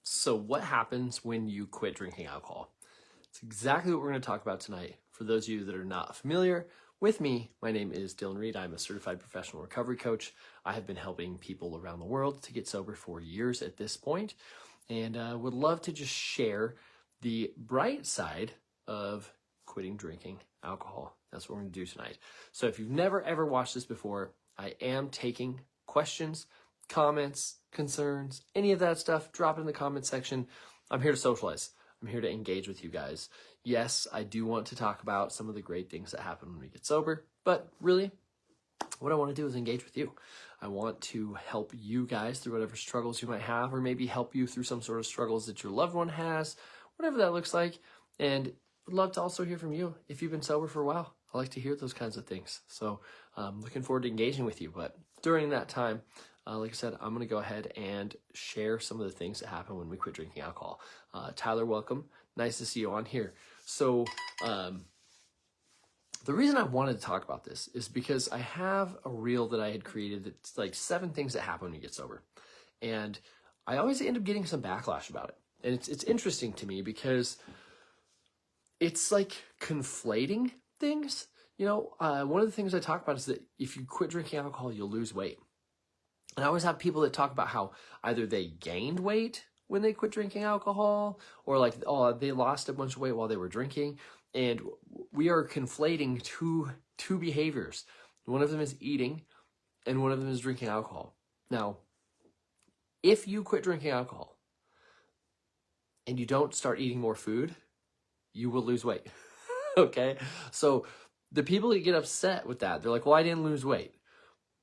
So what happens when you quit drinking alcohol? It's exactly what we're going to talk about tonight. For those of you that are not familiar with me, my name is Dylan Reed. I'm a certified professional recovery coach. I have been helping people around the world to get sober for years at this point, and would love to just share the bright side of quitting drinking alcohol. That's what we're going to do tonight. So if you've never ever watched this before, I am taking questions, comments, concerns, any of that stuff. Drop it in the comment section. I'm here to socialize. I'm here to engage with you guys. Yes, I do want to talk about some of the great things that happen when we get sober, but really, what I want to do is engage with you. I want to help you guys through whatever struggles you might have, or maybe help you through some sort of struggles that your loved one has, whatever that looks like. And would love to also hear from you if you've been sober for a while. I like to hear those kinds of things. So I'm looking forward to engaging with you. But during that time, like I said, I'm going to go ahead and share some of the things that happen when we quit drinking alcohol. Tyler, welcome. Nice to see you on here. So the reason I wanted to talk about this is because I have a reel that I had created that's like 7 things that happen when you get sober. And I always end up getting some backlash about it. And it's interesting to me because it's like conflating things. You know, one of the things I talk about is that if you quit drinking alcohol, you'll lose weight. And I always have people that talk about how either they gained weight when they quit drinking alcohol, or like, oh, they lost a bunch of weight while they were drinking. And we are conflating two behaviors. One of them is eating, and one of them is drinking alcohol. Now, if you quit drinking alcohol and you don't start eating more food, you will lose weight. Okay? So the people that get upset with that, they're like, well, I didn't lose weight.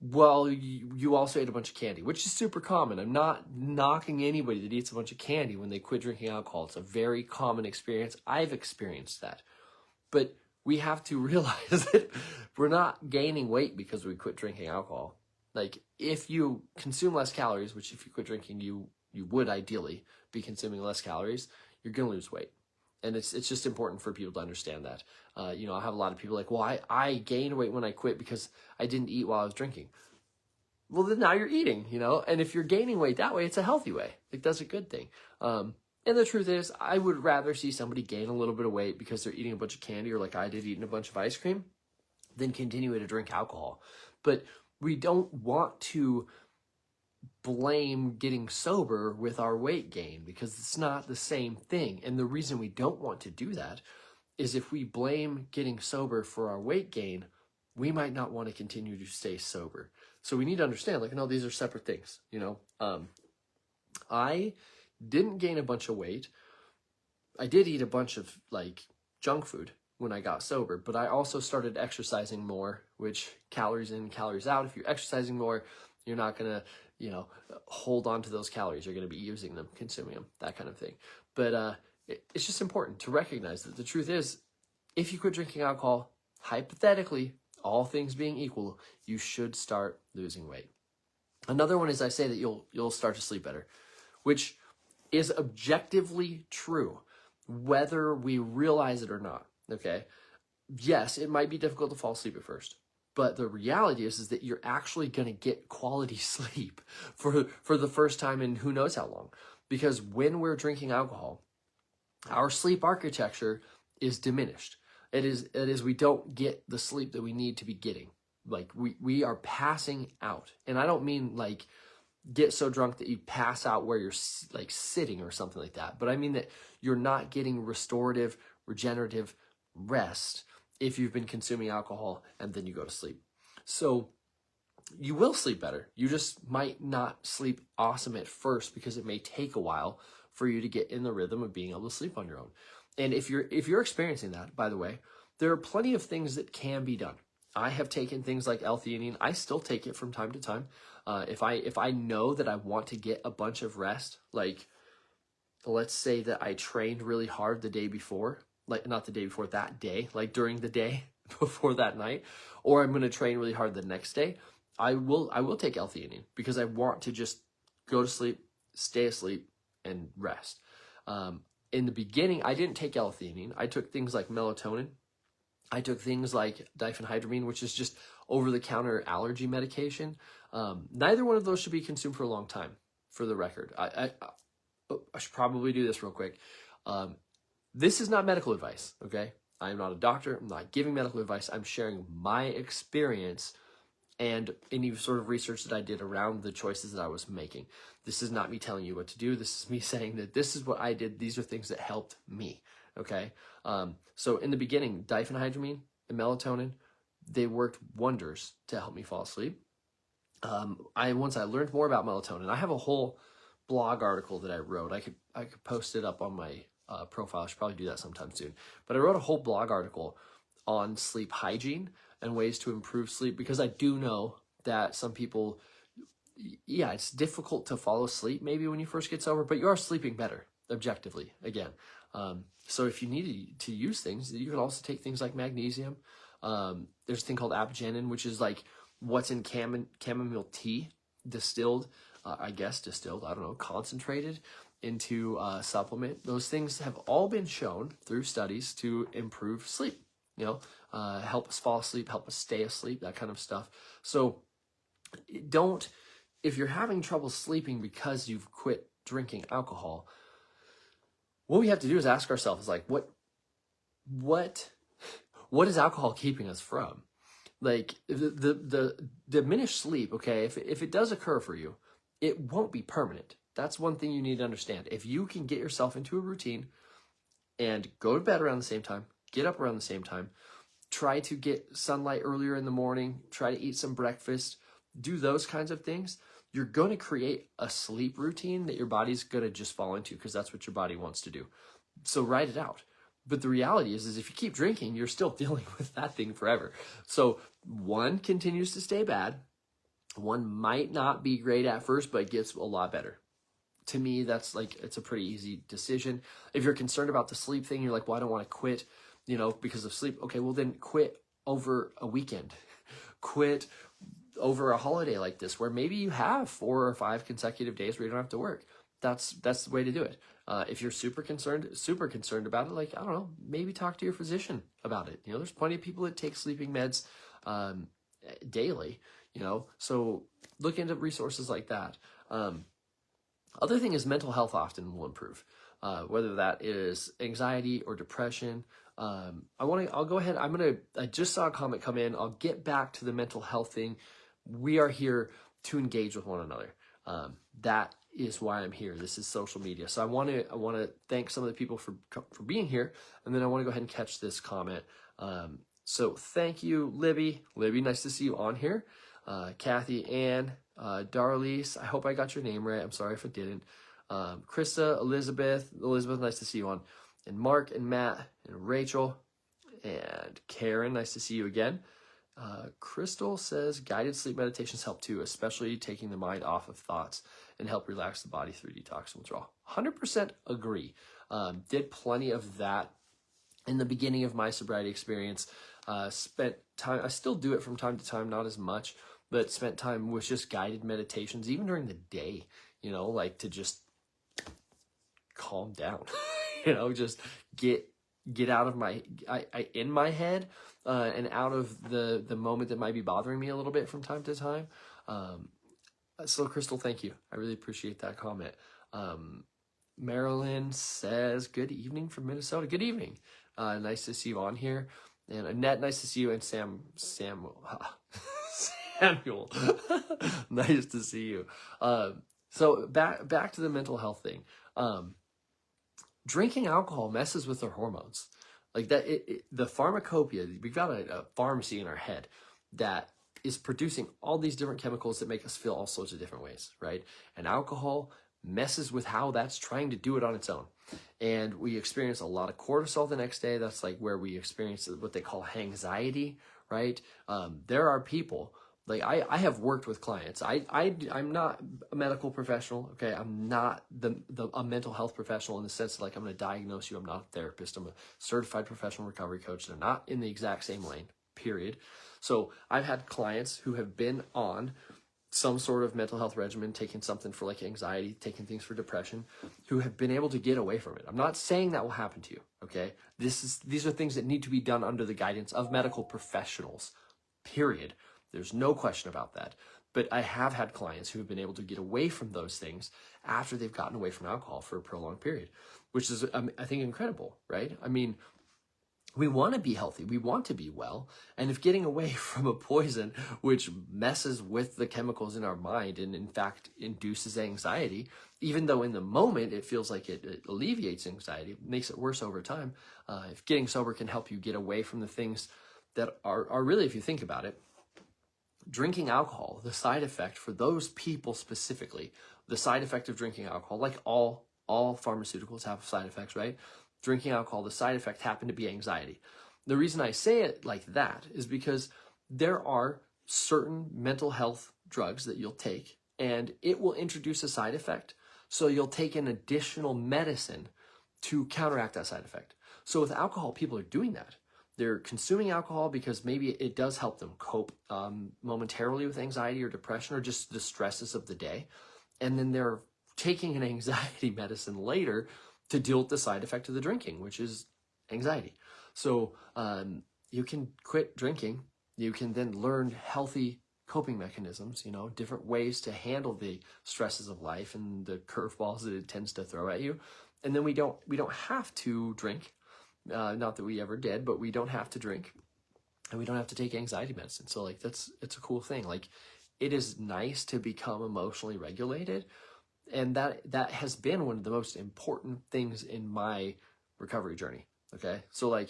Well, you also ate a bunch of candy, which is super common. I'm not knocking anybody that eats a bunch of candy when they quit drinking alcohol. It's a very common experience. I've experienced that. But we have to realize that we're not gaining weight because we quit drinking alcohol. Like, if you consume less calories, which if you quit drinking, you would ideally be consuming less calories, you're going to lose weight. And it's just important for people to understand that. I have a lot of people like, well, I gained weight when I quit because I didn't eat while I was drinking. Well, then now you're eating, and if you're gaining weight that way, it's a healthy way. Like, that's a good thing. And the truth is, I would rather see somebody gain a little bit of weight because they're eating a bunch of candy, or like I did, eating a bunch of ice cream, than continue to drink alcohol. But we don't want to blame getting sober with our weight gain, because it's not the same thing. And the reason we don't want to do that is if we blame getting sober for our weight gain, we might not want to continue to stay sober. So we need to understand, like, no, these are separate things. I didn't gain a bunch of weight. I did eat a bunch of like junk food when I got sober, but I also started exercising more, which calories in, calories out. If you're exercising more, you're not going to, hold on to those calories. You're going to be using them, consuming them, that kind of thing. But it's just important to recognize that the truth is, if you quit drinking alcohol, hypothetically, all things being equal, you should start losing weight. Another one is I say that you'll start to sleep better, which is objectively true, whether we realize it or not, okay? Yes, it might be difficult to fall asleep at first, but the reality is that you're actually going to get quality sleep for the first time in who knows how long. Because when we're drinking alcohol, our sleep architecture is diminished. It is we don't get the sleep that we need to be getting. Like, we are passing out. And I don't mean like get so drunk that you pass out where you're like sitting or something like that. But I mean that you're not getting restorative, regenerative rest if you've been consuming alcohol and then you go to sleep. So you will sleep better. You just might not sleep awesome at first because it may take a while for you to get in the rhythm of being able to sleep on your own. And if you're experiencing that, by the way, there are plenty of things that can be done. I have taken things like L-theanine. I still take it from time to time. If I know that I want to get a bunch of rest, like let's say that I trained really hard the day before, like not the day before, that day, like during the day before that night, or I'm going to train really hard the next day, I will take L-theanine because I want to just go to sleep, stay asleep, and rest. In the beginning, I didn't take L-theanine. I took things like melatonin. I took things like diphenhydramine, which is just over-the-counter allergy medication. Neither one of those should be consumed for a long time, for the record. I should probably do this real quick. This is not medical advice, okay? I am not a doctor. I'm not giving medical advice. I'm sharing my experience and any sort of research that I did around the choices that I was making. This is not me telling you what to do. This is me saying that this is what I did. These are things that helped me, okay? So in the beginning, diphenhydramine and melatonin, they worked wonders to help me fall asleep. Once I learned more about melatonin, I have a whole blog article that I wrote. I could post it up on my profile. I should probably do that sometime soon. But I wrote a whole blog article on sleep hygiene and ways to improve sleep, because I do know that some people, yeah, it's difficult to fall asleep maybe when you first get sober, but you are sleeping better objectively again. So if you need to use things, you can also take things like magnesium. There's a thing called apigenin, which is like what's in chamomile tea, distilled, I don't know, concentrated into a supplement. Those things have all been shown through studies to improve sleep, help us fall asleep, help us stay asleep, that kind of stuff. So if you're having trouble sleeping because you've quit drinking alcohol, what we have to do is ask ourselves, like, what is alcohol keeping us from? Like, the diminished sleep, okay, if it does occur for you, it won't be permanent. That's one thing you need to understand. If you can get yourself into a routine and go to bed around the same time, get up around the same time, try to get sunlight earlier in the morning, try to eat some breakfast, do those kinds of things, you're going to create a sleep routine that your body's going to just fall into, because that's what your body wants to do. So write it out. But the reality is if you keep drinking, you're still dealing with that thing forever. So one continues to stay bad. One might not be great at first, but gets a lot better. To me, that's like, it's a pretty easy decision. If you're concerned about the sleep thing, you're like, well, I don't want to quit, because of sleep. Okay, well then quit over a weekend. Quit over a holiday like this, where maybe you have 4 or 5 consecutive days where you don't have to work. That's the way to do it. If you're super concerned about it, like, I don't know, maybe talk to your physician about it. There's plenty of people that take sleeping meds daily, so look into resources like that. Other thing is mental health often will improve, whether that is anxiety or depression. I'll go ahead. I just saw a comment come in. I'll get back to the mental health thing. We are here to engage with one another. That is why I'm here. This is social media. So I want to thank some of the people for being here, and then I want to go ahead and catch this comment. So thank you, Libby. Libby, nice to see you on here. Kathy, Ann, Darlise, I hope I got your name right. I'm sorry if I didn't. Krista, Elizabeth, nice to see you on. And Mark and Matt and Rachel and Karen, nice to see you again. Crystal says guided sleep meditations help too, especially taking the mind off of thoughts and help relax the body through detox and withdrawal. 100% agree. Did plenty of that in the beginning of my sobriety experience. Spent time, I still do it from time to time, not as much, but spent time with just guided meditations, even during the day, like to just calm down, just get out of my, in my head, and out of the moment that might be bothering me a little bit from time to time. So Crystal, thank you. I really appreciate that comment. Marilyn says, good evening from Minnesota. Good evening. Nice to see you on here. And Annette, nice to see you. And Samuel, nice to see you. So back to the mental health thing. Drinking alcohol messes with our hormones. Like that, the pharmacopoeia, we've got a pharmacy in our head that is producing all these different chemicals that make us feel all sorts of different ways, right? And alcohol messes with how that's trying to do it on its own. And we experience a lot of cortisol the next day. That's like where we experience what they call anxiety, right? There are people, like I have worked with clients. I'm not a medical professional, okay? I'm not a mental health professional in the sense that, like, I'm going to diagnose you. I'm not a therapist. I'm a certified professional recovery coach. They're not in the exact same lane, period. So I've had clients who have been on some sort of mental health regimen, taking something for like anxiety, taking things for depression, who have been able to get away from it. I'm not saying that will happen to you, okay? These are things that need to be done under the guidance of medical professionals, period. There's no question about that. But I have had clients who have been able to get away from those things after they've gotten away from alcohol for a prolonged period, which is, I think, incredible, right? I mean, we want to be healthy. We want to be well. And if getting away from a poison, which messes with the chemicals in our mind and in fact induces anxiety, even though in the moment it feels like it alleviates anxiety, makes it worse over time. If getting sober can help you get away from the things that are really, if you think about it, drinking alcohol, the side effect for those people specifically, the side effect of drinking alcohol, like all pharmaceuticals have side effects, right? Drinking alcohol, the side effect happened to be anxiety. The reason I say it like that is because there are certain mental health drugs that you'll take and it will introduce a side effect. So you'll take an additional medicine to counteract that side effect. So with alcohol, people are doing that. They're consuming alcohol because maybe it does help them cope momentarily with anxiety or depression or just the stresses of the day. And then they're taking an anxiety medicine later to deal with the side effect of the drinking, which is anxiety. So you can quit drinking. You can then learn healthy coping mechanisms, different ways to handle the stresses of life and the curveballs that it tends to throw at you. And then we don't have to drink. Not that we ever did, but we don't have to drink and we don't have to take anxiety medicine. So it's a cool thing. It is nice to become emotionally regulated. And that has been one of the most important things in my recovery journey. Okay. So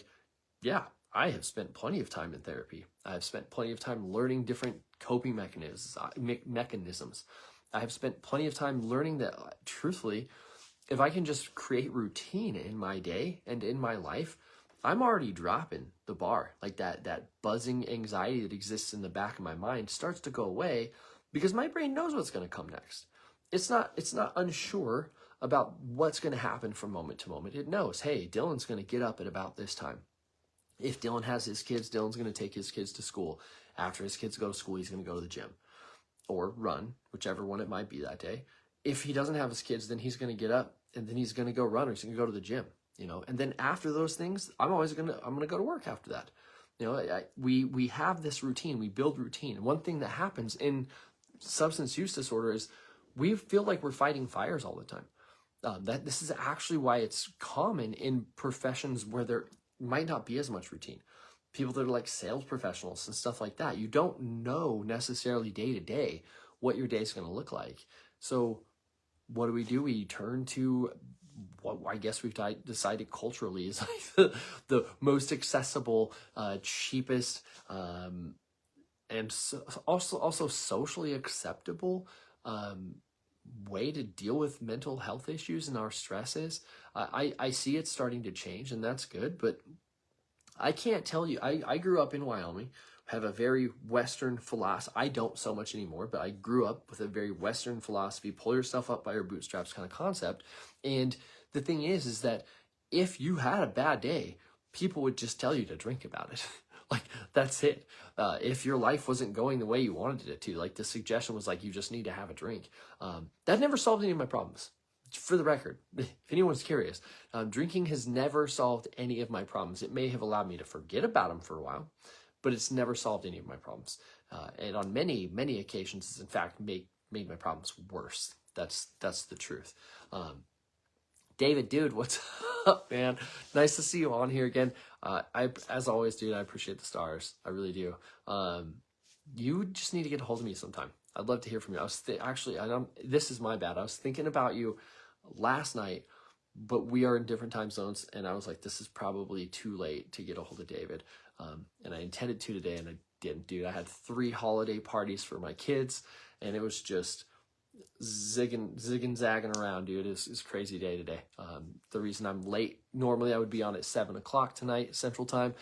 yeah, I have spent plenty of time in therapy. I've spent plenty of time learning different coping mechanisms. I have spent plenty of time learning that truthfully, if I can just create routine in my day and in my life, I'm already dropping the bar. That buzzing anxiety that exists in the back of my mind starts to go away because my brain knows what's going to come next. It's not unsure about what's going to happen from moment to moment. It knows, hey, Dylan's going to get up at about this time. If Dylan has his kids, Dylan's going to take his kids to school. After his kids go to school, he's going to go to the gym or run, whichever one it might be that day. If he doesn't have his kids, then he's going to get up and then he's going to go run or he's going to go to the gym, and then after those things, I'm going to go to work after that. We have this routine, we build routine. And one thing that happens in substance use disorder is we feel like we're fighting fires all the time. This is actually why it's common in professions where there might not be as much routine. People that are like sales professionals and stuff like that, you don't know necessarily day to day what your day is going to look like. So what do? We turn to what I guess we've decided culturally is the most accessible, cheapest, and also socially acceptable way to deal with mental health issues and our stresses. I see it starting to change, and that's good, but I can't tell you. I grew up in Wyoming, have a very Western philosophy. I don't so much anymore, but I grew up with a very Western philosophy, pull yourself up by your bootstraps kind of concept. And the thing is that if you had a bad day, people would just tell you to drink about it. That's it. If your life wasn't going the way you wanted it to, the suggestion was you just need to have a drink. That never solved any of my problems. For the record, if anyone's curious, drinking has never solved any of my problems. It may have allowed me to forget about them for a while, but it's never solved any of my problems. And on many, many occasions, it's in fact made my problems worse. That's the truth. David, dude, what's up, man? Nice to see you on here again. As always, dude, I appreciate the stars. I really do. You just need to get a hold of me sometime. I'd love to hear from you. This is my bad. I was thinking about you last night, but we are in different time zones, and I was like, this is probably too late to get a hold of David. And I intended to today, and I didn't, dude. I had 3 holiday parties for my kids, and it was just zigging zagging around, dude. It's a crazy day today. The reason I'm late, normally I would be on at 7 o'clock tonight Central Time,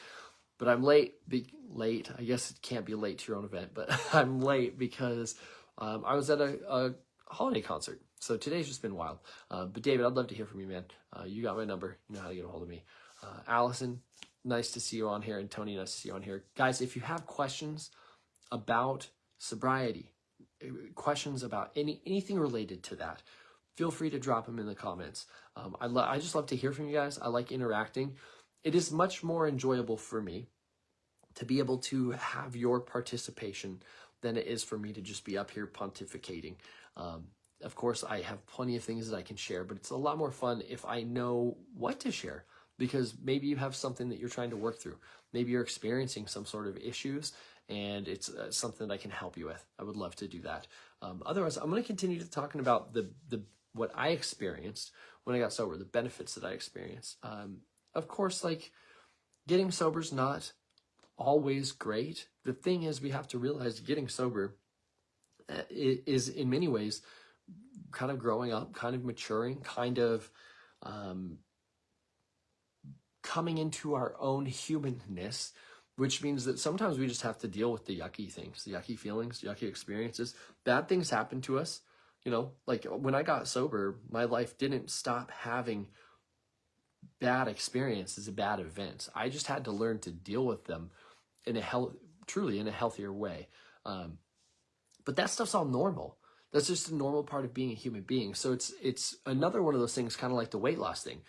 but I'm late. I guess it can't be late to your own event, but I'm late because I was at a holiday concert. So today's just been wild. But David, I'd love to hear from you, man. You got my number. You know how to get a hold of me. Allison, nice to see you on here. And Tony, nice to see you on here. Guys, if you have questions about sobriety, questions about anything related to that, feel free to drop them in the comments. I just love to hear from you guys. I like interacting. It is much more enjoyable for me to be able to have your participation than it is for me to just be up here pontificating. Of course, I have plenty of things that I can share, but it's a lot more fun if I know what to share, because maybe you have something that you're trying to work through. Maybe you're experiencing some sort of issues, and it's something that I can help you with. I would love to do that. Otherwise, I'm going to continue to talking about the what I experienced when I got sober, the benefits that I experienced. Of course, like, getting sober is not always great. The thing is, we have to realize getting sober is in many ways kind of growing up, kind of maturing, kind of coming into our own humanness, which means that sometimes we just have to deal with the yucky things, the yucky feelings, yucky experiences. Bad things happen to us. You know, like when I got sober, my life didn't stop having bad experiences and bad events. I just had to learn to deal with them in truly in a healthier way. But that stuff's all normal. That's just a normal part of being a human being. So it's another one of those things, kind of like the weight loss thing,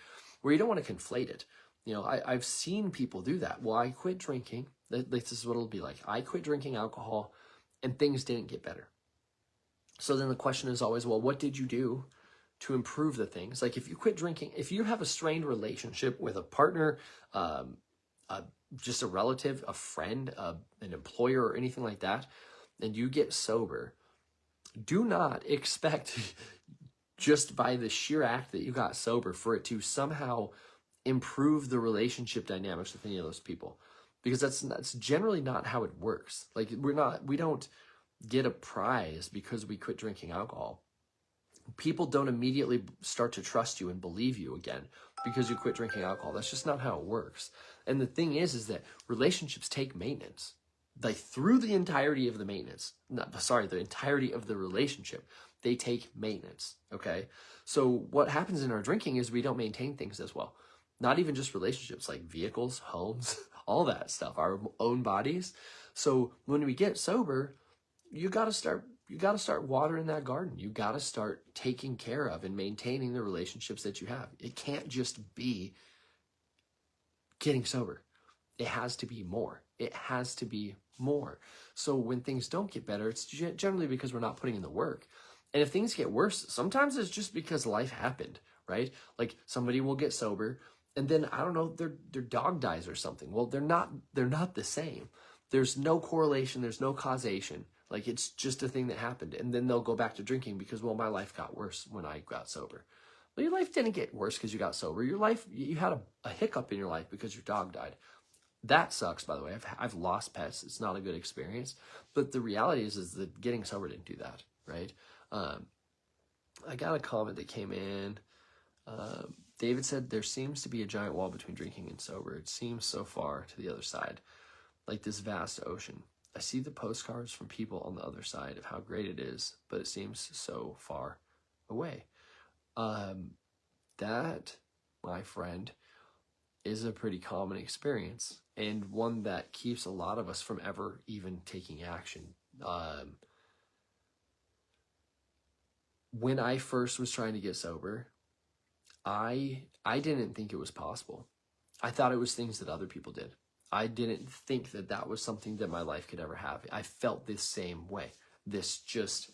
where you don't want to conflate it. You know, I've seen people do that. Well, I quit drinking. This is what it'll be like. I quit drinking alcohol and things didn't get better. So then the question is always, well, what did you do to improve the things? Like, if you quit drinking, if you have a strained relationship with a partner, just a relative, a friend, an employer, or anything like that, and you get sober, do not expect just by the sheer act that you got sober for it to somehow improve the relationship dynamics with any of those people, because that's generally not how it works. Like, we don't get a prize because we quit drinking alcohol. People don't immediately start to trust you and believe you again because you quit drinking alcohol. That's just not how it works. And the thing is that relationships take maintenance. Like, through the entirety of the the entirety of the relationship, they take maintenance, okay? So what happens in our drinking is we don't maintain things as well. Not even just relationships, like vehicles, homes, all that stuff, our own bodies. So when we get sober, you got to start watering that garden. You got to start taking care of and maintaining the relationships that you have. It can't just be getting sober. It has to be more. It has to be more. So when things don't get better, it's generally because we're not putting in the work. And if things get worse, sometimes it's just because life happened, right? Like, somebody will get sober and then, I don't know, their dog dies or something. Well, they're not the same. There's no correlation. There's no causation. Like, it's just a thing that happened. And then they'll go back to drinking because, well, my life got worse when I got sober. Well, your life didn't get worse because you got sober. Your life, you had a hiccup in your life because your dog died. That sucks, by the way. I've lost pets. It's not a good experience. But the reality is that getting sober didn't do that, right? I got a comment that came in. David said, there seems to be a giant wall between drinking and sober. It seems so far to the other side, like this vast ocean. I see the postcards from people on the other side of how great it is, but it seems so far away. That, my friend, is a pretty common experience, and one that keeps a lot of us from ever even taking action. When I first was trying to get sober, I didn't think it was possible. I thought it was things that other people did. I didn't think that that was something that my life could ever have. I felt this same way. This just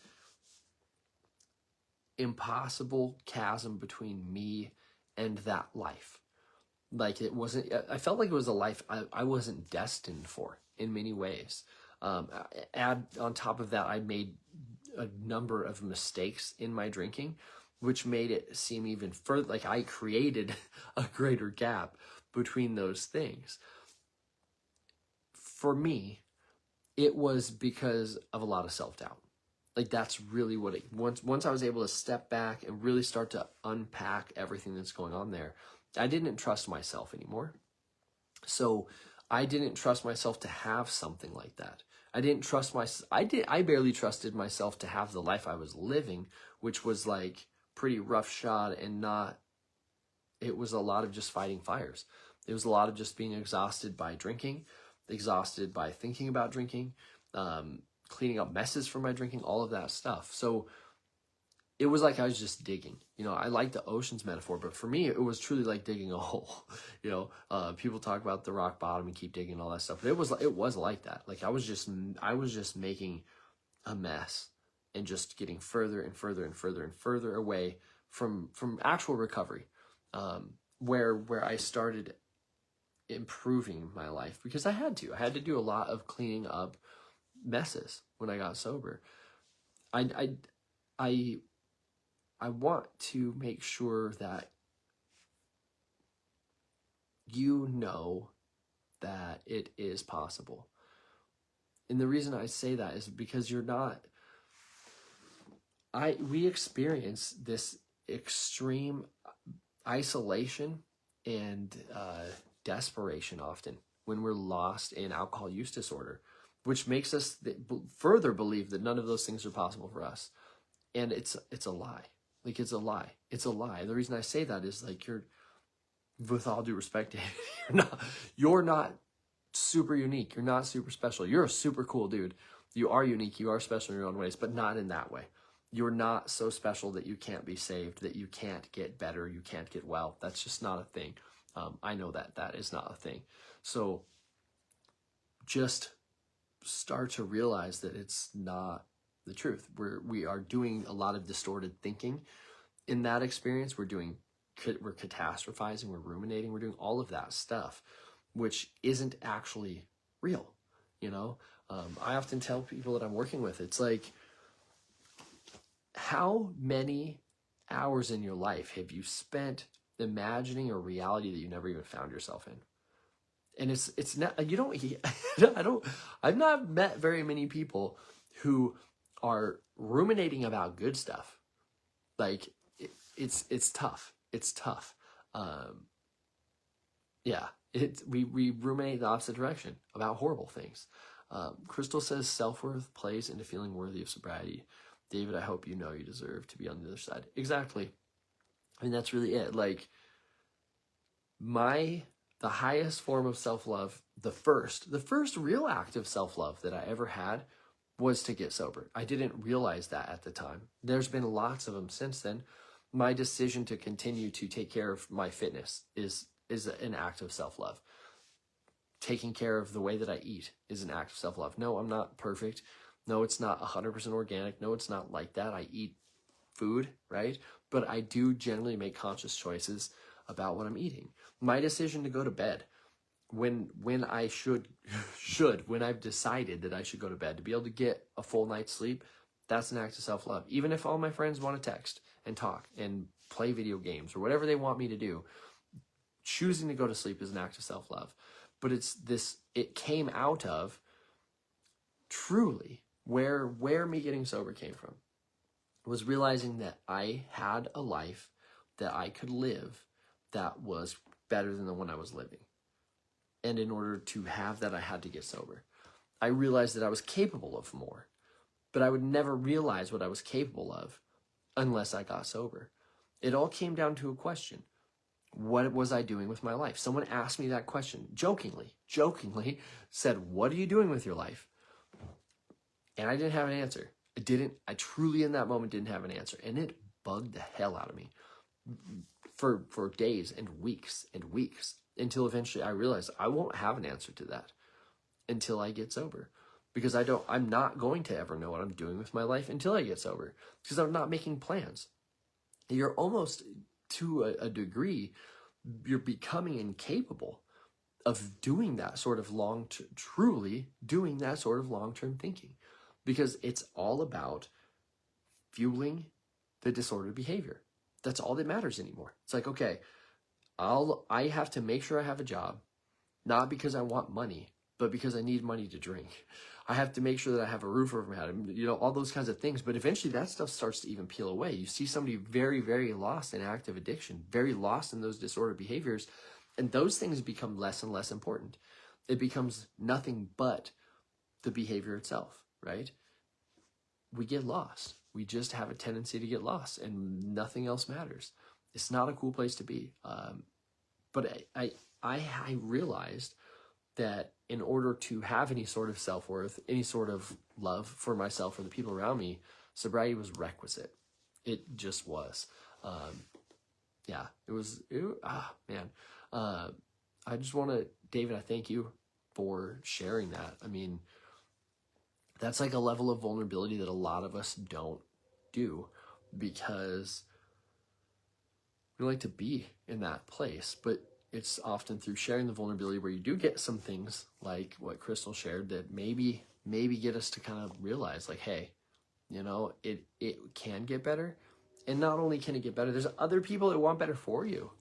impossible chasm between me and that life. Like, I felt like it was a life I wasn't destined for in many ways. Add on top of that, I made a number of mistakes in my drinking, which made it seem even further like I created a greater gap between those things. For me, it was because of a lot of self-doubt. Like, that's really what once I was able to step back and really start to unpack everything that's going on there, I didn't trust myself anymore. So I didn't trust myself to have something like that. I didn't trust I barely trusted myself to have the life I was living, which was like pretty roughshod and it was a lot of just fighting fires. It was a lot of just being exhausted by drinking, exhausted by thinking about drinking, cleaning up messes from my drinking, all of that stuff. So it was like I was just digging. I like the ocean's metaphor, but for me, it was truly like digging a hole. People talk about the rock bottom and keep digging and all that stuff, but it was like that. Like, I was just making a mess and just getting further and further and further and further away from actual recovery, where I started improving my life because I had to do a lot of cleaning up messes when I got sober. I want to make sure that you know that it is possible. And the reason I say that is because we experience this extreme isolation and desperation often when we're lost in alcohol use disorder, which makes us further believe that none of those things are possible for us. And it's a lie. Like, it's a lie. It's a lie. The reason I say that is, like, with all due respect, you're not super unique. You're not super special. You're a super cool dude. You are unique. You are special in your own ways, but not in that way. You're not so special that you can't be saved, that you can't get better, you can't get well. That's just not a thing. I know that is not a thing. So just start to realize that it's not the truth. We are doing a lot of distorted thinking in that experience. We're catastrophizing, we're ruminating, we're doing all of that stuff, which isn't actually real. I often tell people that I'm working with, it's like, how many hours in your life have you spent imagining a reality that you never even found yourself in? And it's not, I've not met very many people who are ruminating about good stuff. Like, it's tough. It's tough. We ruminate the opposite direction about horrible things. Crystal says self-worth plays into feeling worthy of sobriety. David, I hope you know you deserve to be on the other side. Exactly. I mean, that's really it. Like, the highest form of self-love, the first real act of self-love that I ever had was to get sober. I didn't realize that at the time. There's been lots of them since then. My decision to continue to take care of my fitness is an act of self-love. Taking care of the way that I eat is an act of self-love. No, I'm not perfect. No, it's not 100% organic. No, it's not like that. I eat food, right? But I do generally make conscious choices about what I'm eating. My decision to go to bed when I when I've decided that I should go to bed, to be able to get a full night's sleep, that's an act of self-love. Even if all my friends want to text and talk and play video games or whatever they want me to do, choosing to go to sleep is an act of self-love. But it came out of truly where me getting sober came from, was realizing that I had a life that I could live that was better than the one I was living. And in order to have that, I had to get sober. I realized that I was capable of more, but I would never realize what I was capable of unless I got sober. It all came down to a question. What was I doing with my life? Someone asked me that question, jokingly said, what are you doing with your life? And I didn't have an answer. I truly in that moment didn't have an answer. And it bugged the hell out of me for days and weeks until eventually I realized I won't have an answer to that until I get sober. Because I'm not going to ever know what I'm doing with my life until I get sober. Because I'm not making plans. You're almost, to a degree, you're becoming incapable of doing that sort of truly doing that sort of long-term thinking. Because it's all about fueling the disordered behavior. That's all that matters anymore. It's like, okay, I have to make sure I have a job, not because I want money, but because I need money to drink. I have to make sure that I have a roof over my head, all those kinds of things. But eventually that stuff starts to even peel away. You see somebody very, very lost in active addiction, very lost in those disordered behaviors, and those things become less and less important. It becomes nothing but the behavior itself, right? We get lost. We just have a tendency to get lost, and nothing else matters. It's not a cool place to be. But I realized that in order to have any sort of self-worth, any sort of love for myself or the people around me, sobriety was requisite. It just was. I just want to, David, I thank you for sharing that. I mean, That's like a level of vulnerability that a lot of us don't do because we like to be in that place. But it's often through sharing the vulnerability where you do get some things like what Crystal shared that maybe get us to kind of realize like, hey, you know, it can get better. And not only can it get better, there's other people that want better for you.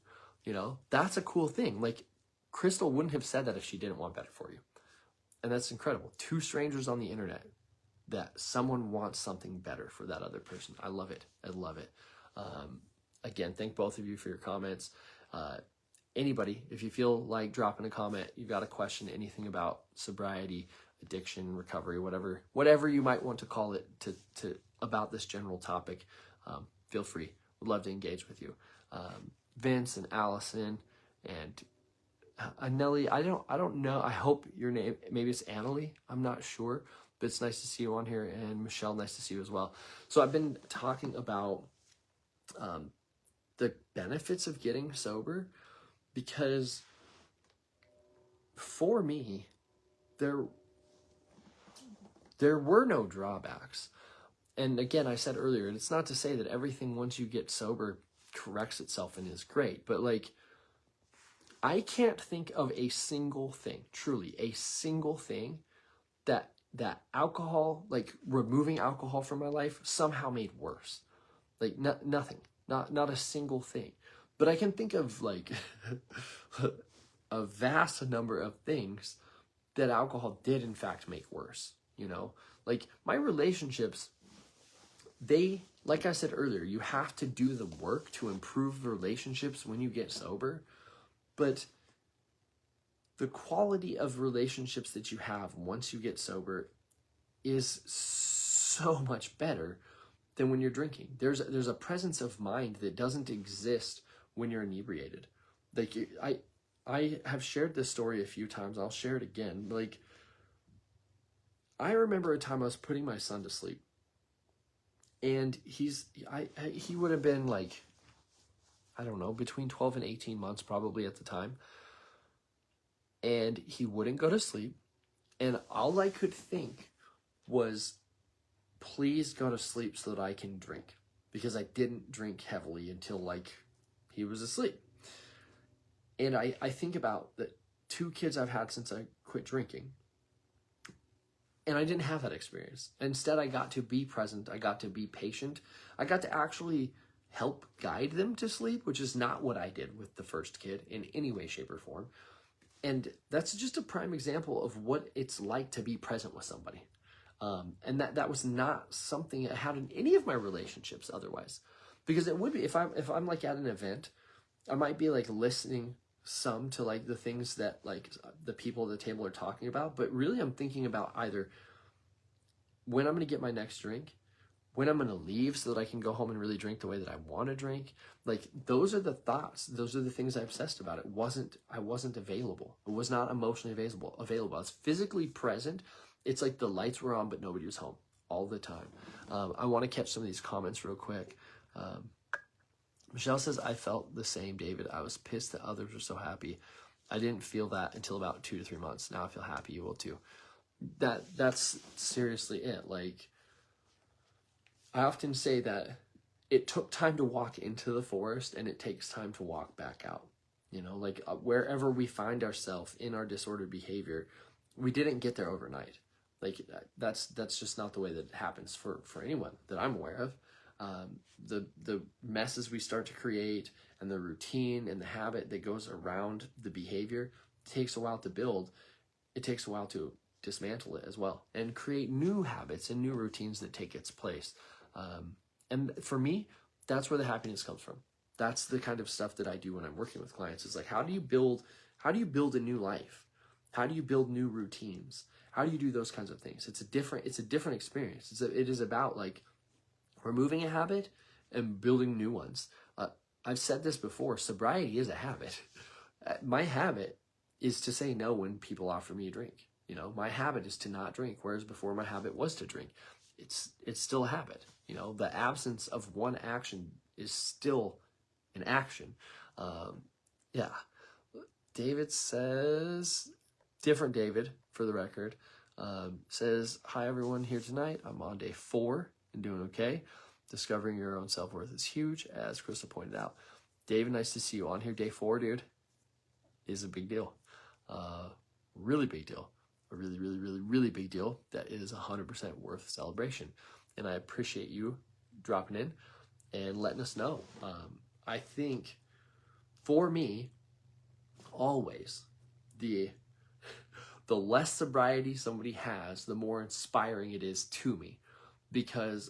You know, that's a cool thing. Like Crystal wouldn't have said that if she didn't want better for you. And that's incredible. 2 strangers on the internet that someone wants something better for that other person. I love it. I love it. Again, thank both of you for your comments. Anybody, if you feel like dropping a comment, you got a question, anything about sobriety, addiction, recovery, whatever you might want to call it to about this general topic, feel free. Would love to engage with you. Vince and Allison and Nelly, I don't know. I hope your name, maybe it's Annalie. I'm not sure, but it's nice to see you on here. And Michelle, nice to see you as well. So I've been talking about the benefits of getting sober because for me, there were no drawbacks. And again, I said earlier, and it's not to say that everything once you get sober corrects itself and is great, but like, I can't think of a single thing, truly a single thing that alcohol, like removing alcohol from my life somehow made worse. Like nothing, not a single thing. But I can think of like a vast number of things that alcohol did in fact make worse, you know? Like my relationships, like I said earlier, you have to do the work to improve the relationships when you get sober. But the quality of relationships that you have once you get sober is so much better than when you're drinking. There's a presence of mind that doesn't exist when you're inebriated. Like I have shared this story a few times. I'll share it again. Like I remember a time I was putting my son to sleep, and he would have been like, I don't know, between 12 and 18 months probably at the time. And he wouldn't go to sleep. And all I could think was, please go to sleep so that I can drink. Because I didn't drink heavily until like he was asleep. And I think about the 2 kids I've had since I quit drinking. And I didn't have that experience. Instead, I got to be present. I got to be patient. I got to actually help guide them to sleep, which is not what I did with the first kid in any way, shape, or form. And that's just a prime example of what it's like to be present with somebody. And that was not something I had in any of my relationships otherwise. Because it would be, if I'm like at an event, I might be like listening some to like the things that like the people at the table are talking about, but really I'm thinking about either when I'm going to get my next drink, when I'm going to leave so that I can go home and really drink the way that I want to drink. Like those are the thoughts. Those are the things I obsessed about. I wasn't available. It was not emotionally available. I was physically present. It's like the lights were on, but nobody was home all the time. I want to catch some of these comments real quick. Michelle says, I felt the same, David. I was pissed that others were so happy. I didn't feel that until about 2 to 3 months. Now I feel happy. You will too. That's seriously it. Like, I often say that it took time to walk into the forest and it takes time to walk back out. You know, like wherever we find ourselves in our disordered behavior, we didn't get there overnight. Like that's just not the way that it happens for anyone that I'm aware of. The messes we start to create and the routine and the habit that goes around the behavior takes a while to build. It takes a while to dismantle it as well and create new habits and new routines that take its place. And for me, that's where the happiness comes from. That's the kind of stuff that I do when I'm working with clients. Is like, how do you build a new life? How do you build new routines? How do you do those kinds of things? It's a different experience. It is about like removing a habit and building new ones. I've said this before, sobriety is a habit. My habit is to say no when people offer me a drink. You know, my habit is to not drink, whereas before my habit was to drink. It's still a habit. You know, the absence of one action is still an action. Yeah. David says, different David, for the record. Says, hi everyone here tonight. I'm on day 4 and doing okay. Discovering your own self-worth is huge, as Krista pointed out. David, nice to see you on here. Day 4, dude, is a big deal. Really big deal. A really, really, really, really big deal that is 100% worth celebration. And I appreciate you dropping in and letting us know. I think for me, always, the less sobriety somebody has, the more inspiring it is to me, because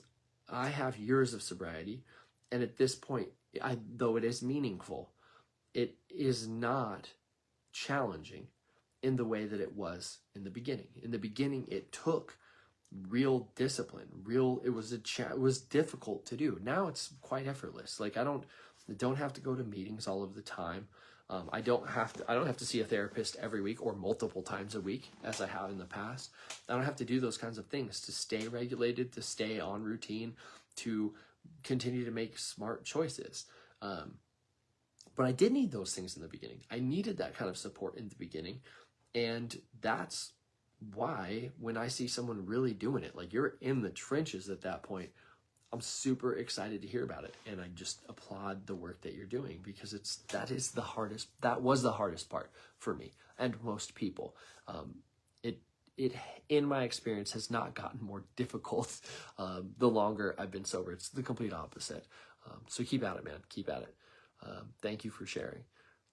I have years of sobriety, and at this point, though it is meaningful, it is not challenging in the way that it was in the beginning. In the beginning, it took real discipline. It was difficult to do. Now it's quite effortless. Like I don't have to go to meetings all of the time. I don't have to see a therapist every week or multiple times a week as I have in the past. I don't have to do those kinds of things to stay regulated, to stay on routine, to continue to make smart choices. But I did need those things in the beginning. I needed that kind of support in the beginning. And that's why when I see someone really doing it, like you're in the trenches at that point, I'm super excited to hear about it. And I just applaud the work that you're doing, because that was the hardest part for me and most people. It in my experience has not gotten more difficult the longer I've been sober. It's the complete opposite. So keep at it, man. Keep at it. Thank you for sharing.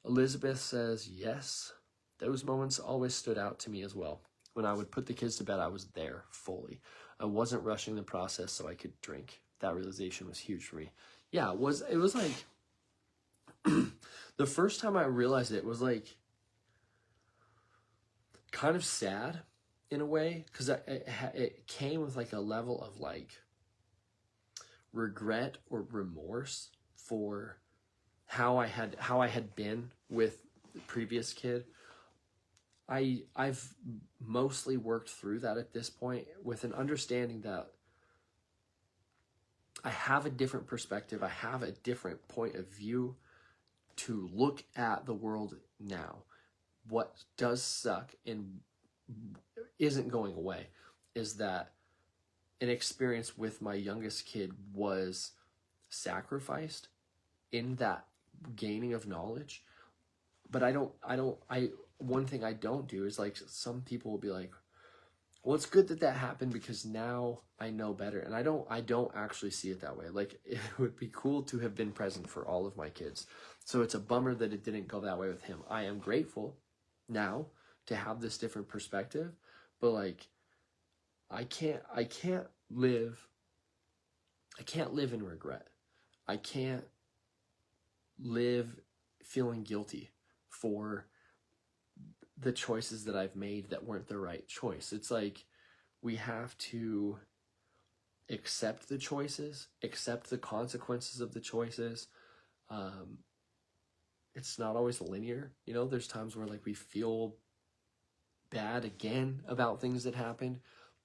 Elizabeth says, yes, those moments always stood out to me as well. When I would put the kids to bed, I was there fully. I wasn't rushing the process so I could drink. That realization was huge for me. Yeah, it was like, the first time I realized it was like kind of sad in a way, because it came with like a level of like regret or remorse for how I had been with the previous kid. I've mostly worked through that at this point, with an understanding that I have a different perspective. I have a different point of view to look at the world now. What does suck and isn't going away is that an experience with my youngest kid was sacrificed in that gaining of knowledge. But one thing I don't do is, like, some people will be like, well, it's good that happened because now I know better. And I don't actually see it that way. Like, it would be cool to have been present for all of my kids. So it's a bummer that it didn't go that way with him. I am grateful now to have this different perspective, but like, I can't live in regret. I can't live feeling guilty for the choices that I've made that weren't the right choice. It's like, we have to accept the choices, accept the consequences of the choices. It's not always linear. You know, there's times where like we feel bad again about things that happened,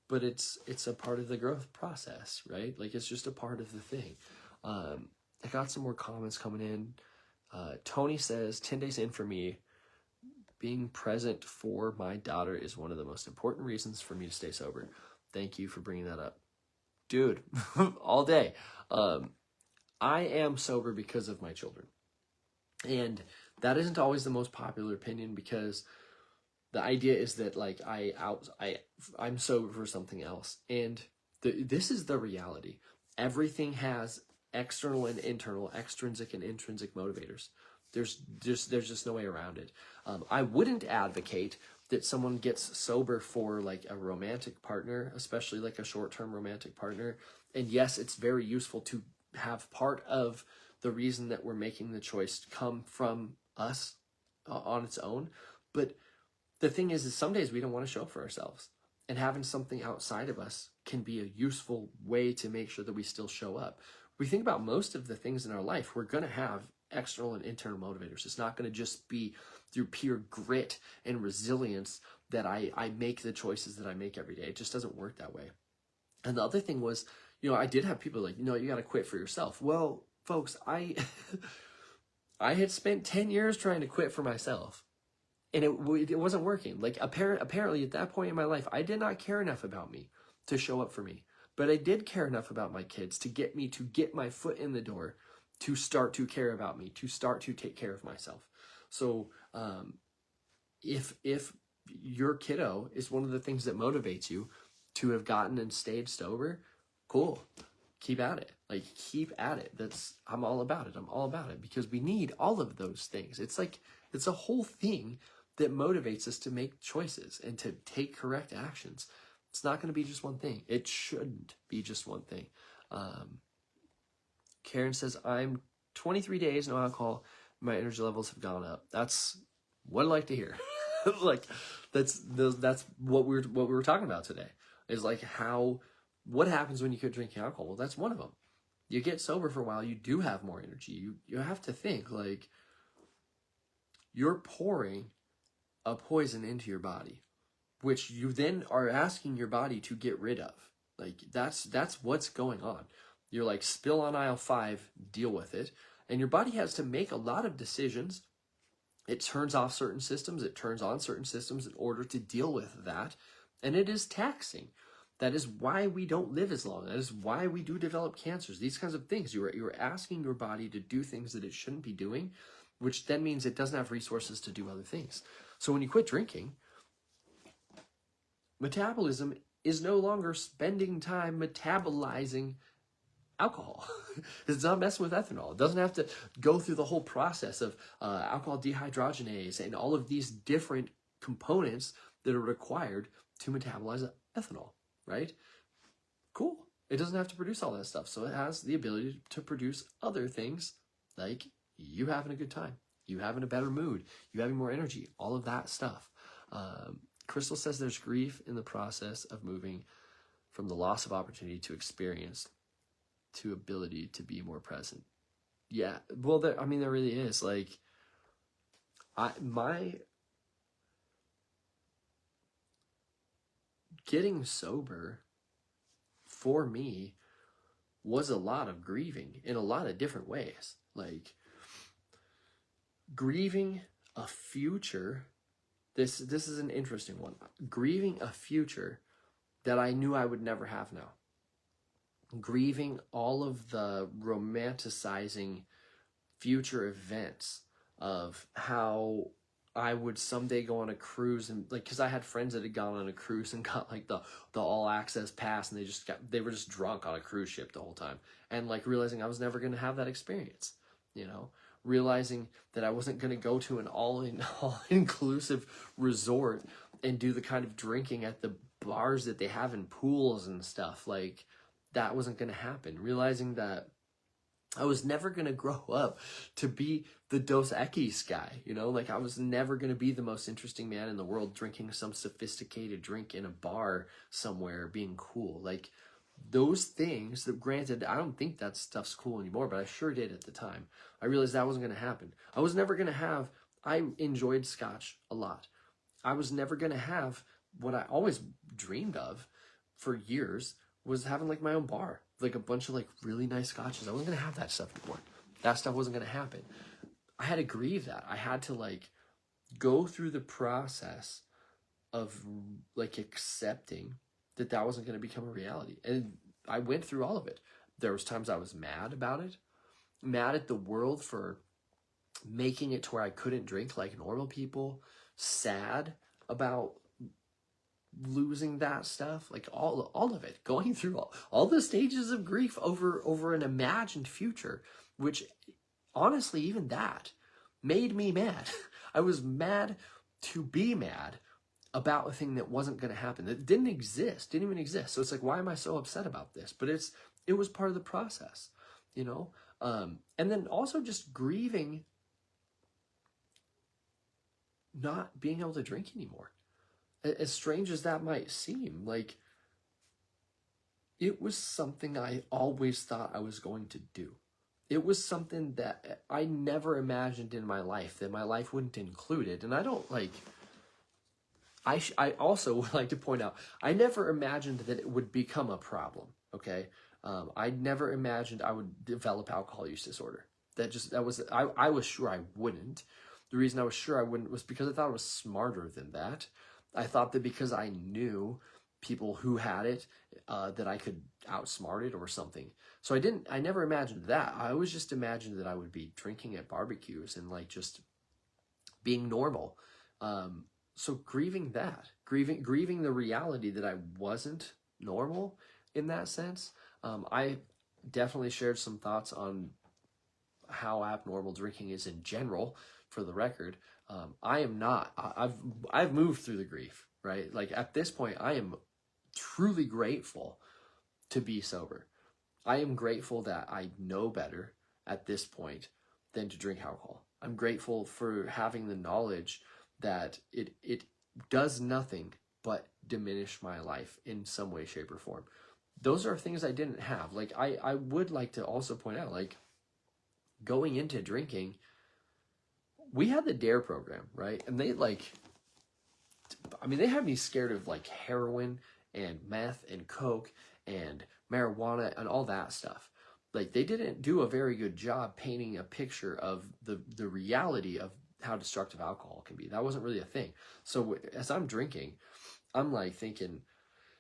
but it's a part of the growth process, right? Like, it's just a part of the thing. I got some more comments coming in. Tony says, 10 days in for me, being present for my daughter is one of the most important reasons for me to stay sober. Thank you for bringing that up. Dude, all day. I am sober because of my children. And that isn't always the most popular opinion, because the idea is that like I'm sober for something else. And this is the reality. Everything has external and internal, extrinsic and intrinsic motivators. There's just no way around it. I wouldn't advocate that someone gets sober for like a romantic partner, especially like a short-term romantic partner. And yes, it's very useful to have part of the reason that we're making the choice come from us on its own. But the thing is some days we don't want to show up for ourselves. And having something outside of us can be a useful way to make sure that we still show up. We think about most of the things in our life, we're going to have external and internal motivators. It's not going to just be through pure grit and resilience that I make the choices that I make every day. It just doesn't work that way. And the other thing was, you know, I did have people like, you know, you got to quit for yourself. Well, folks, I had spent 10 years trying to quit for myself. and it wasn't working. Like apparently at that point in my life, I did not care enough about me to show up for me, but I did care enough about my kids to get me to get my foot in the door, to start to care about me, to start to take care of myself. So if your kiddo is one of the things that motivates you to have gotten and stayed sober, cool. Keep at it. Like, keep at it. I'm all about it. I'm all about it, because we need all of those things. It's like, it's a whole thing that motivates us to make choices and to take correct actions. It's not going to be just one thing. It shouldn't be just one thing. Karen says, I'm 23 days, no alcohol. My energy levels have gone up. That's what I like to hear. Like, that's what we were talking about today, is like what happens when you quit drinking alcohol? Well, that's one of them. You get sober for a while, you do have more energy. You have to think, like, you're pouring a poison into your body, which you then are asking your body to get rid of. Like, that's what's going on. You're like, spill on aisle 5, deal with it. And your body has to make a lot of decisions. It turns off certain systems, it turns on certain systems in order to deal with that. And it is taxing. That is why we don't live as long. That is why we do develop cancers. These kinds of things. You're asking your body to do things that it shouldn't be doing, which then means it doesn't have resources to do other things. So when you quit drinking, metabolism is no longer spending time metabolizing alcohol. It's not messing with ethanol. It doesn't have to go through the whole process of alcohol dehydrogenase and all of these different components that are required to metabolize ethanol, right? Cool. It doesn't have to produce all that stuff. So it has the ability to produce other things, like you having a good time, you having a better mood, you having more energy, all of that stuff. Crystal says there's grief in the process of moving from the loss of opportunity to experience to ability to be more present. Yeah, well, there really is. Like, my getting sober for me was a lot of grieving in a lot of different ways. Like, grieving a future. This is an interesting one. Grieving a future that I knew I would never have now. Grieving all of the romanticizing future events of how I would someday go on a cruise, and like, because I had friends that had gone on a cruise and got like the all access pass, and they were just drunk on a cruise ship the whole time, and like realizing I was never going to have that experience, realizing that I wasn't going to go to an all inclusive resort and do the kind of drinking at the bars that they have in pools and stuff. Like, that wasn't going to happen. Realizing that I was never going to grow up to be the Dos Equis guy, like I was never going to be the most interesting man in the world drinking some sophisticated drink in a bar somewhere being cool. Like, those things that, granted, I don't think that stuff's cool anymore, but I sure did at the time. I realized that wasn't going to happen. I was never going to have, I enjoyed scotch a lot. I was never going to have what I always dreamed of for years, was having like my own bar, like a bunch of like really nice scotches. I wasn't going to have that stuff anymore. That stuff wasn't going to happen. I had to grieve that. I had to like go through the process of like accepting that wasn't going to become a reality. And I went through all of it. There was times I was mad about it, mad at the world for making it to where I couldn't drink like normal people, sad about losing that stuff, like all of it, going through all the stages of grief over an imagined future, which honestly, even that made me mad. I was mad to be mad about a thing that wasn't going to happen, that didn't even exist. So it's like, why am I so upset about this? But it was part of the process, and then also just grieving not being able to drink anymore. As strange as that might seem, like, it was something I always thought I was going to do. It was something that I never imagined in my life, that my life wouldn't include it. And I don't like, I also would like to point out, I never imagined that it would become a problem, okay? I never imagined I would develop alcohol use disorder. I was sure I wouldn't. The reason I was sure I wouldn't was because I thought I was smarter than that. I thought that because I knew people who had it, that I could outsmart it or something. So I never imagined that. I always just imagined that I would be drinking at barbecues and like just being normal. So grieving grieving the reality that I wasn't normal in that sense. I definitely shared some thoughts on how abnormal drinking is in general, for the record. I am not, I've moved through the grief, right? Like at this point, I am truly grateful to be sober. I am grateful that I know better at this point than to drink alcohol. I'm grateful for having the knowledge that it does nothing but diminish my life in some way, shape, or form. Those are things I didn't have. Like I would like to also point out, like going into drinking, we had the DARE program, right? And they they had me scared of like heroin and meth and coke and marijuana and all that stuff. Like they didn't do a very good job painting a picture of the reality of how destructive alcohol can be. That wasn't really a thing. So as I'm drinking, I'm like thinking,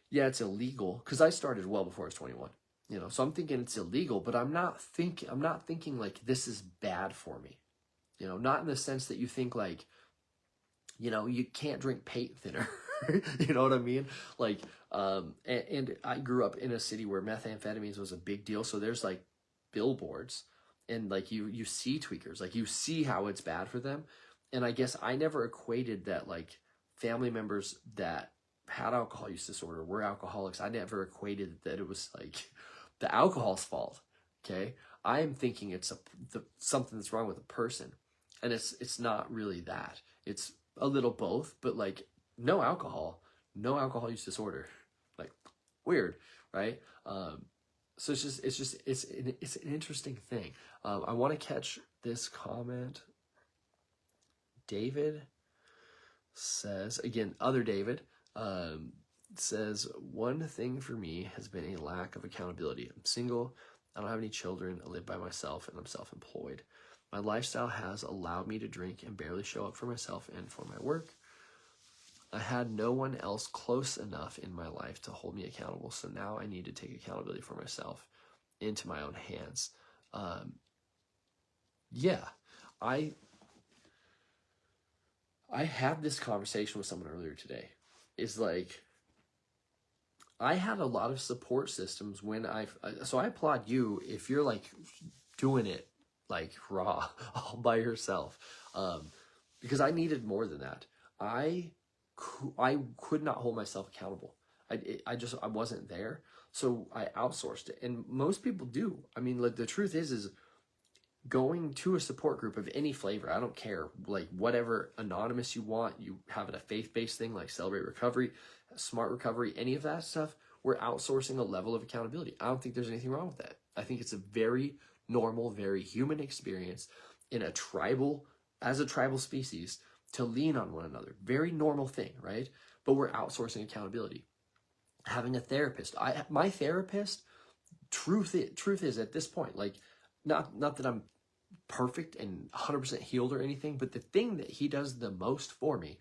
yeah, it's illegal, because I started well before I was 21. So I'm thinking it's illegal, but I'm not thinking like this is bad for me. Not in the sense that you think like, you can't drink paint thinner. You know what I mean? Like, and I grew up in a city where methamphetamines was a big deal. So there's like billboards, and like you see tweakers, like you see how it's bad for them. And I guess I never equated that like family members that had alcohol use disorder were alcoholics. I never equated that it was like the alcohol's fault. Okay. I am thinking it's something that's wrong with the person. And it's not really that. It's a little both, but like no alcohol use disorder. Like weird, right? So it's an interesting thing. I want to catch this comment. David says, again, other David, says, one thing for me has been a lack of accountability. I'm single, I don't have any children, I live by myself, and I'm self-employed. My lifestyle has allowed me to drink and barely show up for myself and for my work. I had no one else close enough in my life to hold me accountable, so now I need to take accountability for myself into my own hands. I had this conversation with someone earlier today. Is like, I had a lot of support systems when so I applaud you if you're like doing it like raw all by yourself, because I needed more than that. I could not hold myself accountable. I wasn't there, so I outsourced it, and most people do. I mean, like the truth is going to a support group of any flavor, I don't care, like whatever anonymous you want, you have it a faith-based thing like Celebrate Recovery, Smart Recovery, any of that stuff, we're outsourcing a level of accountability. I don't think there's anything wrong with that. I think it's a very normal, very human experience as a tribal species to lean on one another. Very normal thing, right? But we're outsourcing accountability. Having a therapist, my therapist, truth is at this point, like, not that I'm perfect and 100% healed or anything, but the thing that he does the most for me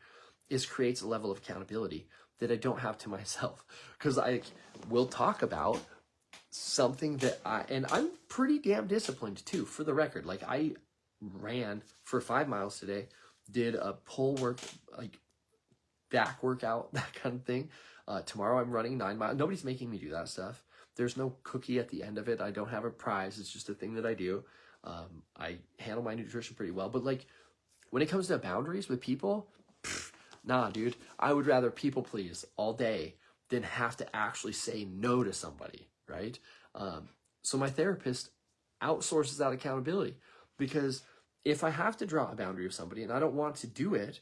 is creates a level of accountability that I don't have to myself. Because I will talk about something that I'm pretty damn disciplined too, for the record. Like I ran for 5 miles today, did a pull work, like back workout, that kind of thing. Tomorrow I'm running 9 miles. Nobody's making me do that stuff. There's no cookie at the end of it. I don't have a prize. It's just a thing that I do. I handle my nutrition pretty well, but like when it comes to boundaries with people, nah, dude, I would rather people please all day than have to actually say no to somebody, right? So my therapist outsources that accountability, because if I have to draw a boundary with somebody and I don't want to do it,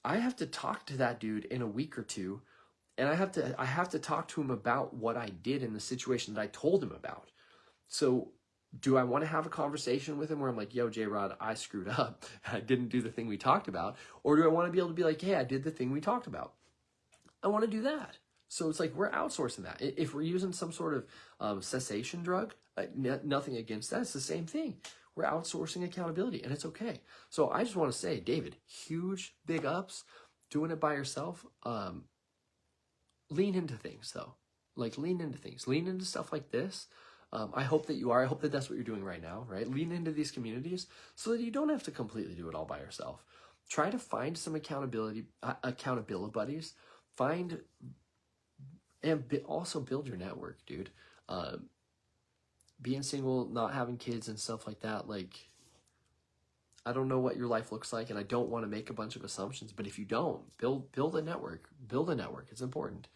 I have to talk to that dude in a week or two, and I have to talk to him about what I did in the situation that I told him about. So do I want to have a conversation with him where I'm like, yo, J-Rod, I screwed up. I didn't do the thing we talked about. Or do I want to be able to be like, hey, I did the thing we talked about. I want to do that. So it's like we're outsourcing that. If we're using some sort of cessation drug, nothing against that. It's the same thing. we're outsourcing accountability, and it's okay. So I just want to say, David, huge big ups. Doing it by yourself. Lean into things though. Like lean into things. Lean into stuff like this. I hope that you are. I hope that that's what you're doing right now, right? Lean into these communities so that you don't have to completely do it all by yourself. Try to find some accountability buddies. Find and also build your network, dude. Being single, not having kids and stuff like that, like, I don't know what your life looks like, and I don't want to make a bunch of assumptions, but if you don't, build a network. Build a network. It's important.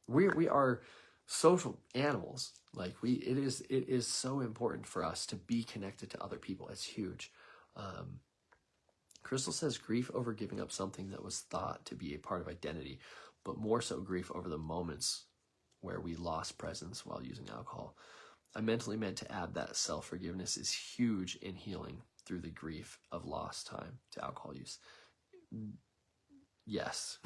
We are social animals. Like it is so important for us to be connected to other people. It's huge. Crystal says grief over giving up something that was thought to be a part of identity, but more so grief over the moments where we lost presence while using alcohol. I mentally meant to add that self-forgiveness is huge in healing through the grief of lost time to alcohol use. Yes,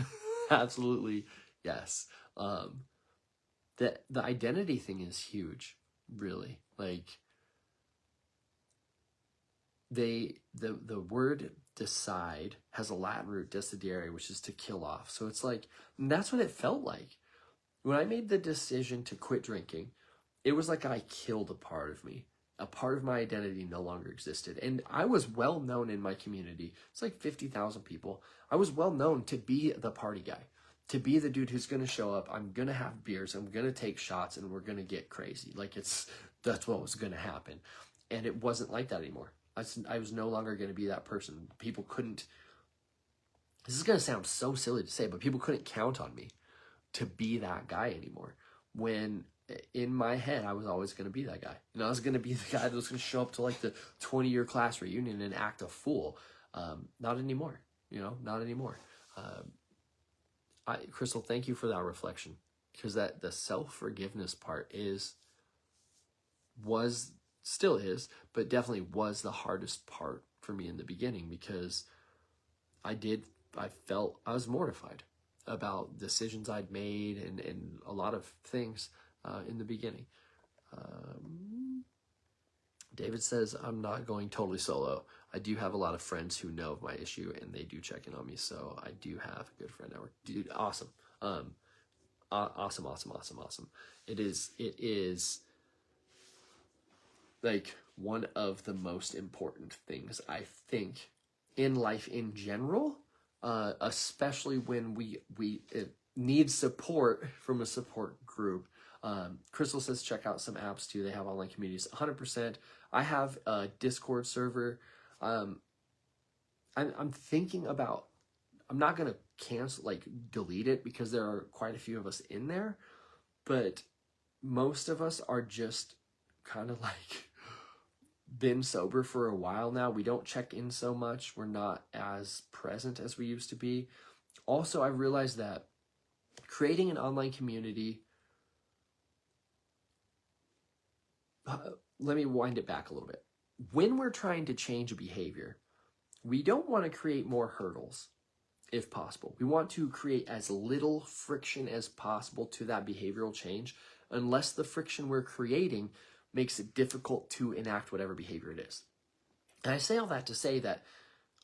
absolutely. Yes. The identity thing is huge, really. Like the word decide has a Latin root, decidere, which is to kill off. So it's like, that's what it felt like. When I made the decision to quit drinking, it was like I killed a part of me. A part of my identity no longer existed. And I was well known in my community. It's like 50,000 people. I was well known to be the party guy, to be the dude who's going to show up. I'm going to have beers. I'm going to take shots, and we're going to get crazy. Like that's what was going to happen. And it wasn't like that anymore. I was no longer going to be that person. People couldn't, this is going to sound so silly to say, but people couldn't count on me to be that guy anymore. When in my head, I was always going to be that guy. And I was going to be the guy that was going to show up to like the 20-year class reunion and act a fool. Not anymore, not anymore. Crystal, thank you for that reflection, because that the self-forgiveness part still is, but definitely was the hardest part for me in the beginning, because I felt I was mortified about decisions I'd made and a lot of things in the beginning. David says, I'm not going totally solo. I do have a lot of friends who know of my issue, and they do check in on me, so I do have a good friend network. Dude, awesome. Awesome. It is like one of the most important things, I think, in life in general, especially when we need support from a support group. Crystal says check out some apps too. They have online communities. 100%. I have a Discord server. I'm thinking about, I'm not going to delete it, because there are quite a few of us in there, but most of us are just kind of like been sober for a while now. We don't check in so much. We're not as present as we used to be. Also, I realized that creating an online community, let me wind it back a little bit. When we're trying to change a behavior, we don't want to create more hurdles if possible. We want to create as little friction as possible to that behavioral change, unless the friction we're creating makes it difficult to enact whatever behavior it is. And I say all that to say that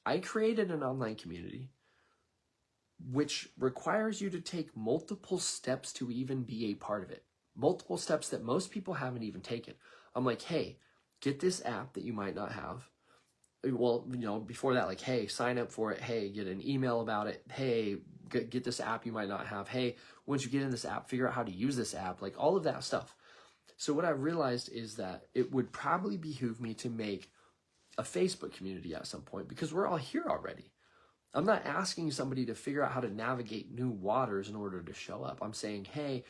I created an online community which requires you to take multiple steps to even be a part of it. Multiple steps that most people haven't even taken. I'm like, hey, get this app that you might not have. Well, before that, like, hey, sign up for it. Hey, get an email about it. Hey, get this app you might not have. Hey, once you get in this app, figure out how to use this app. Like all of that stuff. So what I realized is that it would probably behoove me to make a Facebook community at some point, because we're all here already. I'm not asking somebody to figure out how to navigate new waters in order to show up. I'm saying, hey,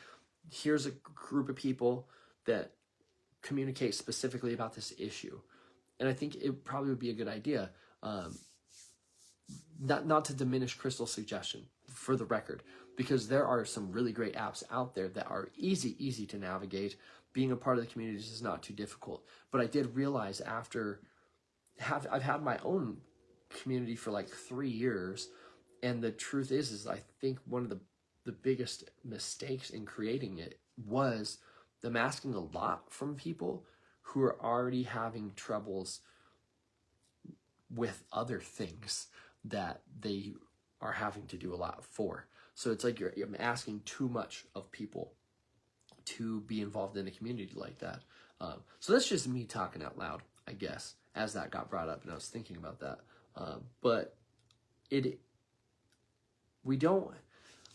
here's a group of people that communicate specifically about this issue. And I think it probably would be a good idea, not to diminish Crystal's suggestion, for the record, because there are some really great apps out there that are easy to navigate. Being a part of the communities is not too difficult. But I did realize I've had my own community for like 3 years, and the truth is I think one of the biggest mistakes in creating it was them asking a lot from people who are already having troubles with other things that they are having to do a lot for. So it's like you're asking too much of people to be involved in a community like that. So that's just me talking out loud, I guess, as that got brought up, and I was thinking about that. But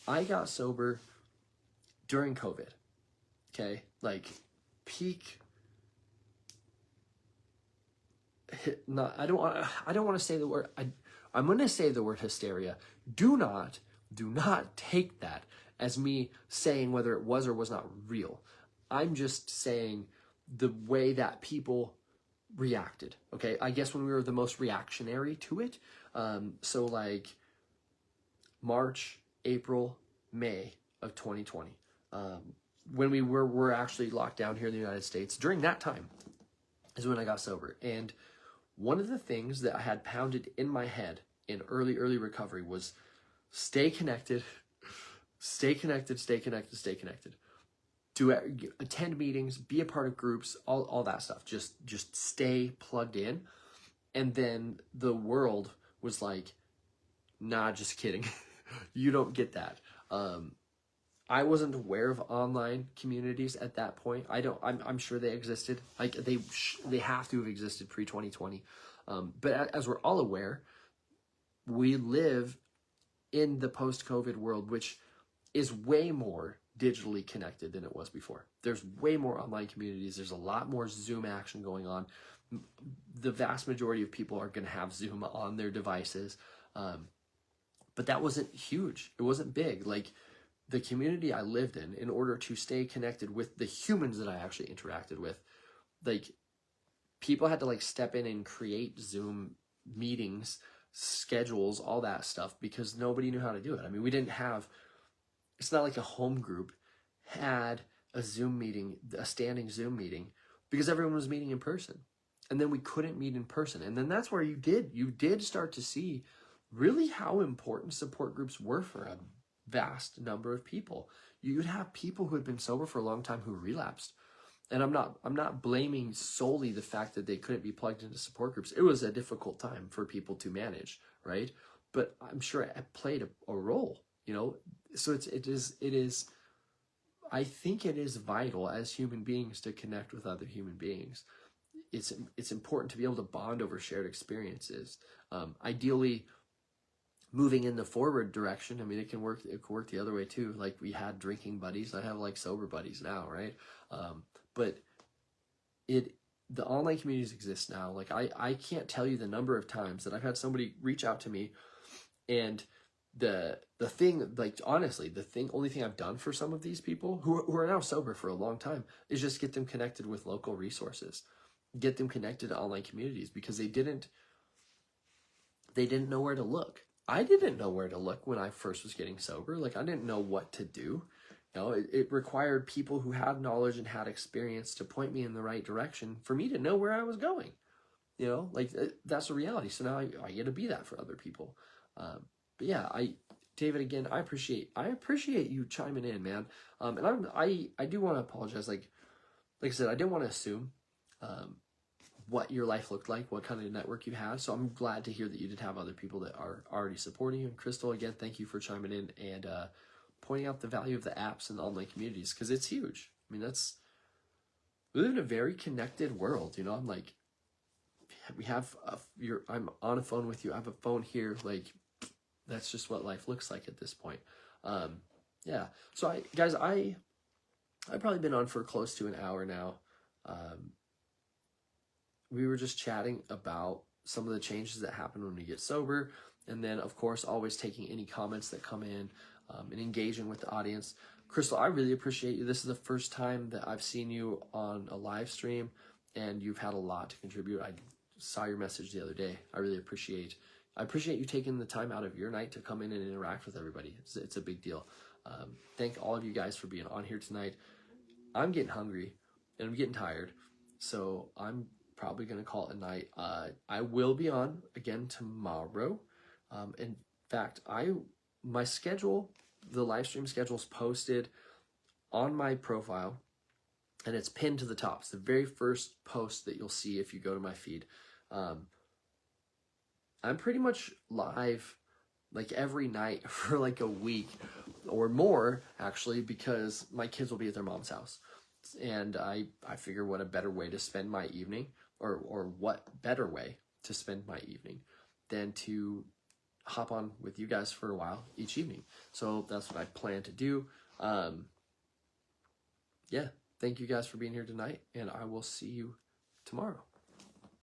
I got sober during COVID, okay? Like peak, I don't want to say the word, I'm going to say the word hysteria. Do not take that as me saying whether it was or was not real. I'm just saying the way that people reacted, okay? I guess when we were the most reactionary to it, so like March, April, May of 2020, when we were actually locked down here in the United States, during that time is when I got sober. And one of the things that I had pounded in my head in early recovery was stay connected, stay connected, stay connected, stay connected. To attend meetings, be a part of groups, all that stuff. Just stay plugged in. And then the world was like, nah, just kidding. You don't get that. I wasn't aware of online communities at that point. I'm sure they existed. Like they have to have existed pre-2020. But as we're all aware, we live in the post-COVID world, which is way more digitally connected than it was before. There's way more online communities. There's a lot more Zoom action going on. The vast majority of people are going to have Zoom on their devices. But that wasn't huge. It wasn't big. Like the community I lived in order to stay connected with the humans that I actually interacted with, like people had to like step in and create Zoom meetings, schedules, all that stuff, because nobody knew how to do it. I mean, it's not like a home group had a Zoom meeting, a standing Zoom meeting, because everyone was meeting in person. And then we couldn't meet in person. And then that's where you did start to see really how important support groups were for a vast number of people. You'd have people who had been sober for a long time who relapsed. And I'm not blaming solely the fact that they couldn't be plugged into support groups. It was a difficult time for people to manage, right? But I'm sure it played a role, you know? So it is, I think it is vital as human beings to connect with other human beings. It's important to be able to bond over shared experiences. Ideally, moving in the forward direction, I mean, it can work the other way too. Like we had drinking buddies. I have like sober buddies now, right? But the online communities exist now. Like I can't tell you the number of times that I've had somebody reach out to me, and the thing, like honestly, only thing I've done for some of these people who are now sober for a long time is just get them connected with local resources, get them connected to online communities, because they didn't know where to look. I didn't know where to look when I first was getting sober. Like I didn't know what to do. You know, it required people who had knowledge and had experience to point me in the right direction for me to know where I was going. You know, like that's a reality. So now I get to be that for other people. But yeah, David, again, I appreciate you chiming in, man. And I do want to apologize. Like I said, I didn't want to assume what your life looked like, what kind of network you had. So I'm glad to hear that you did have other people that are already supporting you. And Crystal, again, thank you for chiming in and pointing out the value of the apps and the online communities, because it's huge. I mean, we live in a very connected world. You know, I'm like, I'm on a phone with you. I have a phone here. Like, that's just what life looks like at this point. Yeah. So I've probably been on for close to an hour now. We were just chatting about some of the changes that happen when we get sober. And then, of course, always taking any comments that come in and engaging with the audience. Crystal, I really appreciate you. This is the first time that I've seen you on a live stream, and you've had a lot to contribute. I saw your message the other day. I really appreciate you taking the time out of your night to come in and interact with everybody. It's a big deal. Thank all of you guys for being on here tonight. I'm getting hungry and I'm getting tired, so I'm probably going to call it a night. I will be on again tomorrow. In fact, my schedule, the live stream schedule is posted on my profile. and it's pinned to the top. It's the very first post that you'll see if you go to my feed. I'm pretty much live like every night for like a week or more, actually, because my kids will be at their mom's house. And I figure what a better way to spend my evening, or what better way to spend my evening than to hop on with you guys for a while each evening. So that's what I plan to do. Yeah, thank you guys for being here tonight, and I will see you tomorrow.